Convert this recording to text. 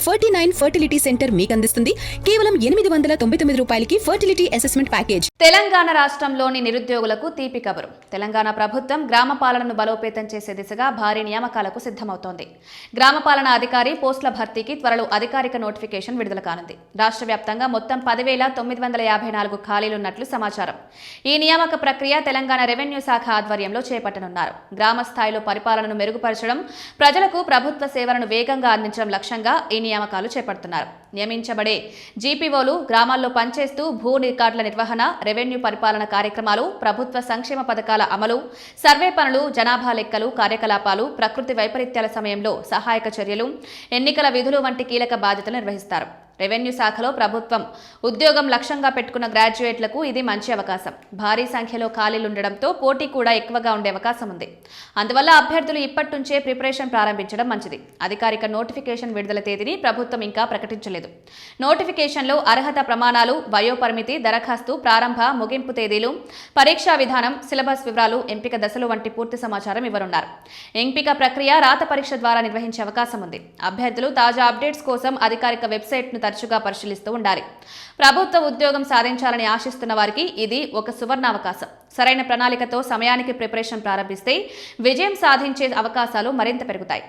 49 fertility centre మీకు అందిస్తుంది కేవలం 899 రూపాయలకి ఫర్టిలిటీ అసెస్మెంట్ ప్యాకేజ్. తెలంగాణ రాష్ట్రంలోని నిరుద్యోగులకు తీపి కబురు. తెలంగాణ ప్రభుత్వం గ్రామ పాలనను బలోపేతం చేసే దిశగా భారీ నియామకాలకు సిద్ధమవుతోంది. గ్రామ పాలనా అధికారి పోస్టుల భర్తీకి త్వరలో అధికారిక నోటిఫికేషన్ విడుదల కానుంది. రాష్ట్ర వ్యాప్తంగా మొత్తం 10,954 ఖాళీలున్నట్లు సమాచారం. ఈ నియామక ప్రక్రియ తెలంగాణ రెవెన్యూ శాఖ ఆధ్వర్యంలో చేపట్టనున్నారు. గ్రామ స్థాయిలో పరిపాలనను మెరుగుపరచడం, ప్రజలకు ప్రభుత్వ సేవలను వేగంగా అందించడం లక్ష్యంగా ఈ నియామకాలు చేపడుతున్నారు. నియమించబడే జీపీఓలు గ్రామాల్లో పనిచేస్తూ భూ రికార్డుల నిర్వహణ, రెవెన్యూ పరిపాలన కార్యక్రమాలు, ప్రభుత్వ సంక్షేమ పథకాల అమలు, సర్వే పనులు, జనాభా లెక్కలు, కార్యకలాపాలు, ప్రకృతి వైపరీత్యాల సమయంలో సహాయక చర్యలు, ఎన్నికల విధులు వంటి కీలక బాధ్యతలు నిర్వహిస్తారు. రెవెన్యూ శాఖలో ప్రభుత్వం ఉద్యోగం లక్ష్యంగా పెట్టుకున్న గ్రాడ్యుయేట్లకు ఇది మంచి అవకాశం. భారీ సంఖ్యలో ఖాళీలుండడంతో పోటీ కూడా ఎక్కువగా ఉండే అవకాశం ఉంది. అందువల్ల అభ్యర్థులు ఇప్పటి నుంచే ప్రిపరేషన్ ప్రారంభించడం మంచిది. అధికారిక నోటిఫికేషన్ విడుదల తేదీని ప్రభుత్వం ఇంకా ప్రకటించలేదు. నోటిఫికేషన్లో అర్హత ప్రమాణాలు, వయోపరిమితి, దరఖాస్తు ప్రారంభ, ముగింపు తేదీలు, పరీక్షా విధానం, సిలబస్ వివరాలు, ఎంపిక దశలు వంటి పూర్తి సమాచారం ఇవ్వనున్నారు. ఎంపిక ప్రక్రియ రాత పరీక్ష ద్వారా నిర్వహించే అవకాశం ఉంది. అభ్యర్థులు తాజా అప్డేట్స్ కోసం అధికారిక వెబ్సైట్ను తరచుగా పరిశీలిస్తూ ఉండాలి. ప్రభుత్వ ఉద్యోగం సాధించాలని ఆశిస్తున్న వారికి ఇది ఒక సువర్ణావకాశం. సరైన ప్రణాళికతో సమయానికి ప్రిపరేషన్ ప్రారంభిస్తే విజయం సాధించే అవకాశాలు మరింత పెరుగుతాయి.